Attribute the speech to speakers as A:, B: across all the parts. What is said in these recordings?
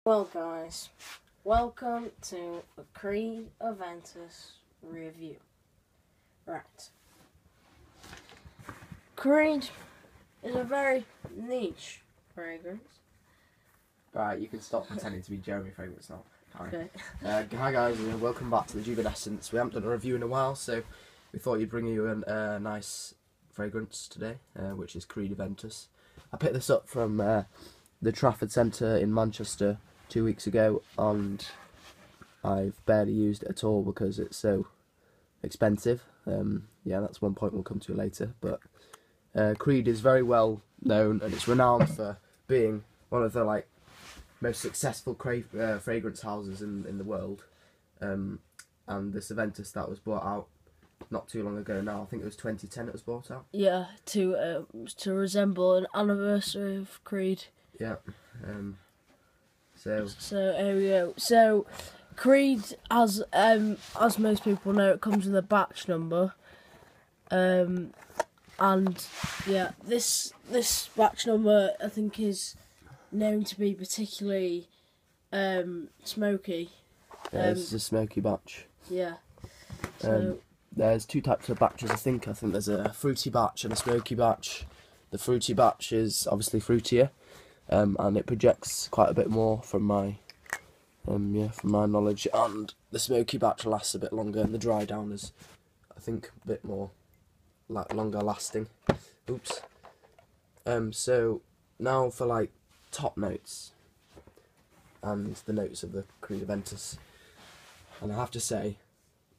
A: Well guys, welcome to a Creed Aventus review. Right. Creed is a very niche fragrance.
B: Right, you can stop pretending to be Jeremy Fragrance now.
A: Okay.
B: Hi guys, welcome back to the Juvenessence. We haven't done a review in a while, so we thought you'd bring you a nice fragrance today, which is Creed Aventus. I picked this up from the Trafford Centre in Manchester 2 weeks ago, and I've barely used it at all because it's so expensive. Yeah, that's one point we'll come to later, but Creed is very well known and it's renowned for being one of the most successful fragrance houses in the world, and this Aventus that was brought out not too long ago now, I think it was 2010 it was brought out.
A: Yeah, to resemble an anniversary of Creed.
B: Yeah.
A: So here we go. So Creed, as most people know, it comes with a batch number. And yeah, this batch number I think is known to be particularly smoky.
B: Yeah, this is a smoky batch.
A: Yeah. So
B: there's two types of batches. I think there's a fruity batch and a smoky batch. The fruity batch is obviously fruitier, and it projects quite a bit more from my knowledge. And the smoky batch lasts a bit longer, and the dry down is, I think, a bit more longer lasting. Oops. So now for top notes and the notes of the Creed Aventus, and I have to say,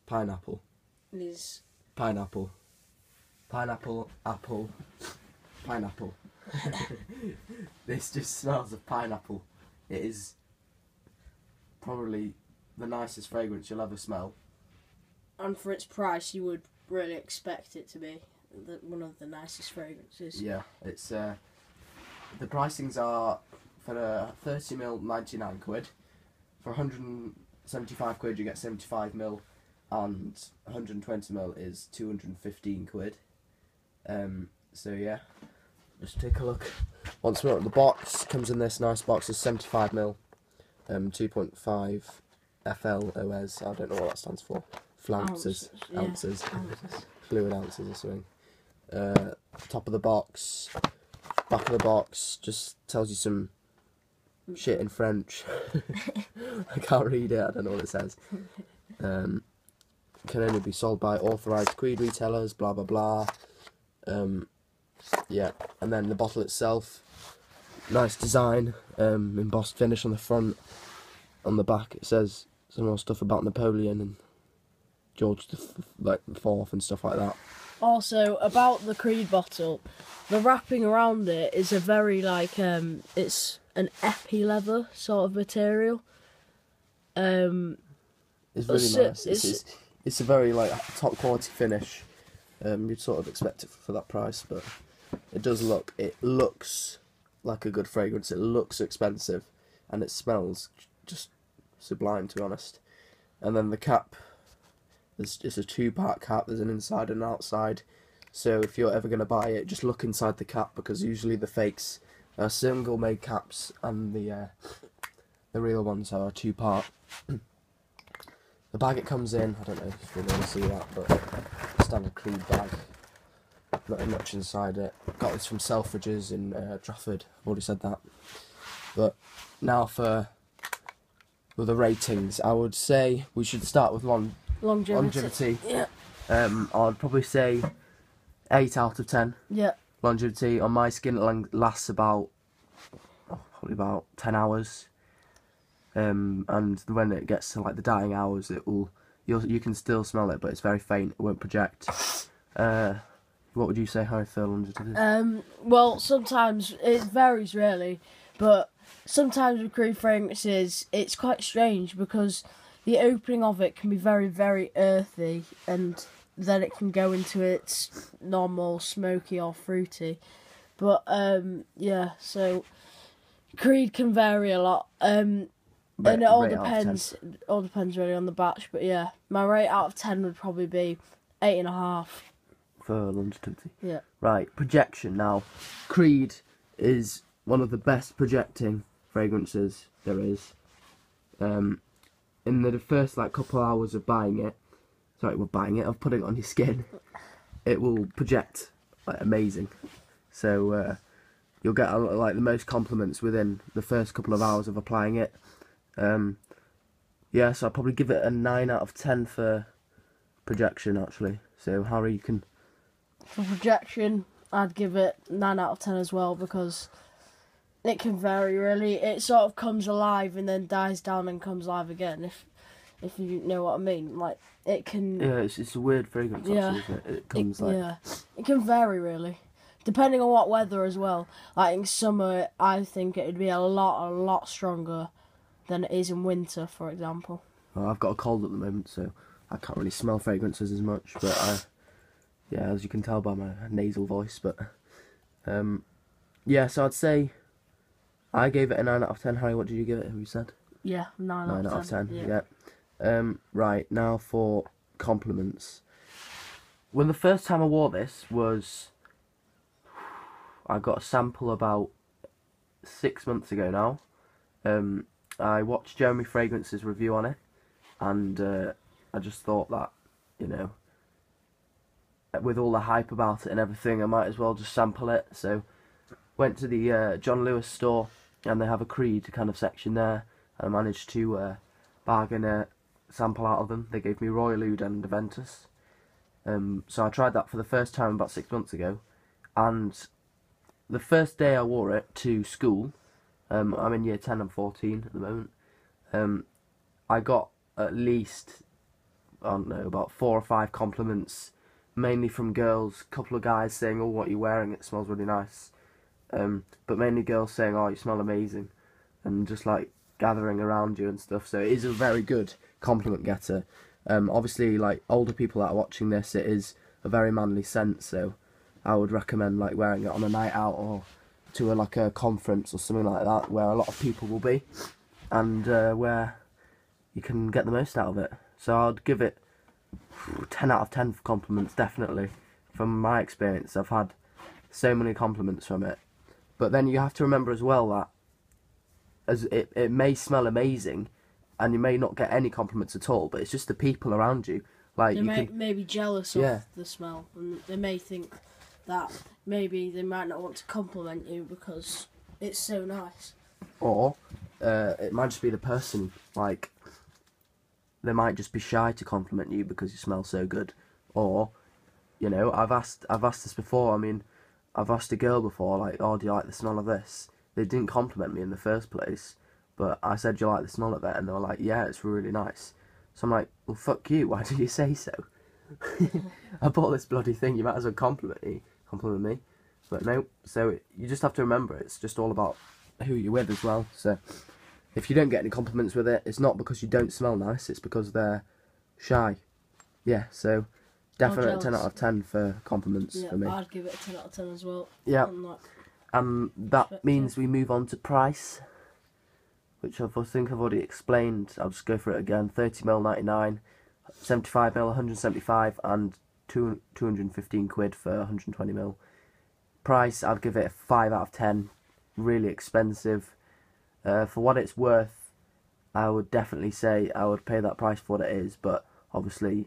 B: pineapple.
A: is
B: Pineapple, apple. This just smells of pineapple. It is probably the nicest fragrance you'll ever smell.
A: And for its price, you would really expect it to be one of the nicest fragrances.
B: Yeah, it's the pricings are for a 30ml 99 quid. For 175 quid you get 75ml, and 120ml is 215 quid. So yeah, just take a look. Once we're at the box, comes in this nice box. Is 75ml, 2.5 FLOS. I don't know what that stands for. Flounces, ounces, fluid ounces or something. Top of the box, back of the box just tells you some shit in French. I can't read it. I don't know what it says. Can only be sold by authorised Creed retailers, blah blah blah. Yeah, and then the bottle itself, nice design, embossed finish on the front. On the back it says some more stuff about Napoleon and George the Fourth and stuff like that.
A: Also, about the Creed bottle, the wrapping around it is a very it's an epi leather sort of material.
B: It's really nice. It's a very top quality finish. You'd sort of expect it for that price, but it looks like a good fragrance. It looks expensive, and it smells just sublime, to be honest. And then the cap, it's a two-part cap. There's an inside and an outside. So if you're ever going to buy it, just look inside the cap, because usually the fakes are single-made caps, and the real ones are two-part. The bag it comes in, I don't know if you're going to see that, but standard Creed bag. Not much inside it. Got this from Selfridges in Trafford. I've already said that. But now for the ratings, I would say we should start with longevity.
A: Yeah.
B: I'd probably say 8 out of 10.
A: Yeah.
B: Longevity on my skin it lasts probably about 10 hours. And when it gets to the dying hours, you can still smell it, but it's very faint. It won't project. What would you say? How I feel longevity?
A: Well, sometimes it varies really, but sometimes with Creed fragrances, it's quite strange because the opening of it can be very, very earthy, and then it can go into its normal smoky or fruity. But yeah, so Creed can vary a lot. And it all depends. It all depends really on the batch, but yeah, my rate out of 10 would probably be 8.5
B: for longevity.
A: Yeah.
B: Right, projection now. Creed is one of the best projecting fragrances there is. In the first like couple of hours of of putting it on your skin, it will project like amazing. So you'll get like the most compliments within the first couple of hours of applying it. Yeah, so I'll probably give it a 9 out of 10 for projection actually. So Harry, you can...
A: For projection, I'd give it 9 out of 10 as well, because it can vary really. It sort of comes alive and then dies down and comes alive again, if you know what I mean. Like, it can...
B: Yeah, it's a weird fragrance actually, isn't it? It comes like...
A: Yeah, it can vary really. Depending on what weather as well. Like in summer, I think it would be a lot stronger than it is in winter, for example.
B: Well, I've got a cold at the moment, so I can't really smell fragrances as much, but yeah, as you can tell by my nasal voice, but yeah, so I'd say I gave it a 9 out of 10. Harry, what did you give it? Have you said?
A: Yeah, 9 out of 10.
B: Yeah. Right, now for compliments. When the first time I wore this was... I got a sample about 6 months ago now. I watched Jeremy Fragrance's review on it, and I just thought that, you know, with all the hype about it and everything, I might as well just sample it. So went to the John Lewis store, and they have a Creed kind of section there, and I managed to bargain a sample out of them. They gave me Royal Oud and Aventus. So I tried that for the first time about 6 months ago, and the first day I wore it to school, I'm in year 10 and 14 at the moment, I got at least, I don't know, about 4 or 5 compliments, mainly from girls, a couple of guys saying, oh, what you're wearing, it smells really nice, but mainly girls saying, oh, you smell amazing, and just like gathering around you and stuff. So it is a very good compliment getter. Obviously, like older people that are watching this, it is a very manly scent, so I would recommend like wearing it on a night out or to like a conference or something like that, where a lot of people will be, and where you can get the most out of it. So I'd give it 10 out of 10 for compliments, definitely. From my experience, I've had so many compliments from it. But then you have to remember as well that as it may smell amazing, and you may not get any compliments at all, but it's just the people around you. Like
A: they may be jealous
B: Yeah.
A: of the smell, and they may think that maybe they might not want to compliment you because it's so nice.
B: Or it might just be the person, like they might just be shy to compliment you because you smell so good. Or, you know, I've asked this before. I mean, I've asked a girl before, like, oh, do you like the smell of this? They didn't compliment me in the first place, but I said, do you like the smell of it? And they were like, yeah, it's really nice. So I'm like, well, fuck you, why did you say so? I bought this bloody thing, you might as well compliment me. But no, so you just have to remember, it's just all about who you're with as well. So if you don't get any compliments with it, it's not because you don't smell nice, it's because they're shy. Yeah, so definitely a 10 out of 10 for compliments for me.
A: Yeah, I'd give it a 10 out of 10 as well.
B: Yeah.
A: That
B: means we move on to price, which I think I've already explained. I'll just go for it again. 30ml 99, 75ml 175, and 215 quid for 120ml. Price, I'd give it a 5 out of 10. Really expensive. For what it's worth, I would definitely say I would pay that price for what it is, but obviously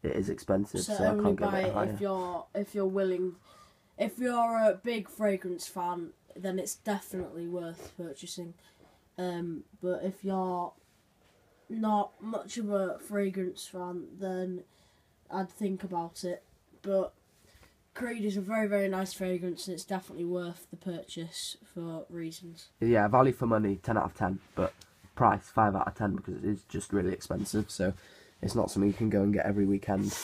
B: it is expensive, so I can't give it higher.
A: If you're willing, if you're a big fragrance fan, then it's definitely worth purchasing. But if you're not much of a fragrance fan, then I'd think about it. But Creed is a very, very nice fragrance, and it's definitely worth the purchase for reasons.
B: Yeah, value for money, 10 out of 10, but price, 5 out of 10, because it is just really expensive, so it's not something you can go and get every weekend,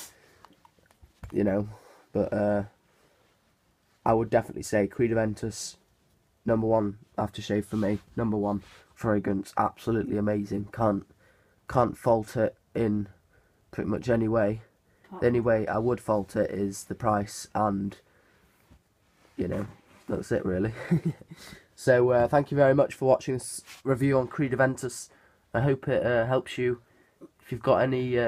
B: you know. But I would definitely say Creed Aventus, #1 aftershave for me, #1 fragrance, absolutely amazing. Can't fault it in pretty much any way. The only way I would fault it is the price, and you know, that's it really. So thank you very much for watching this review on Creed Aventus. I hope it helps you. If you've got any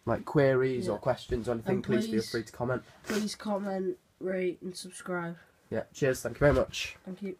B: like queries or questions or anything, please feel free to comment.
A: Please comment, rate and subscribe.
B: Yeah, cheers, thank you very much.
A: Thank you.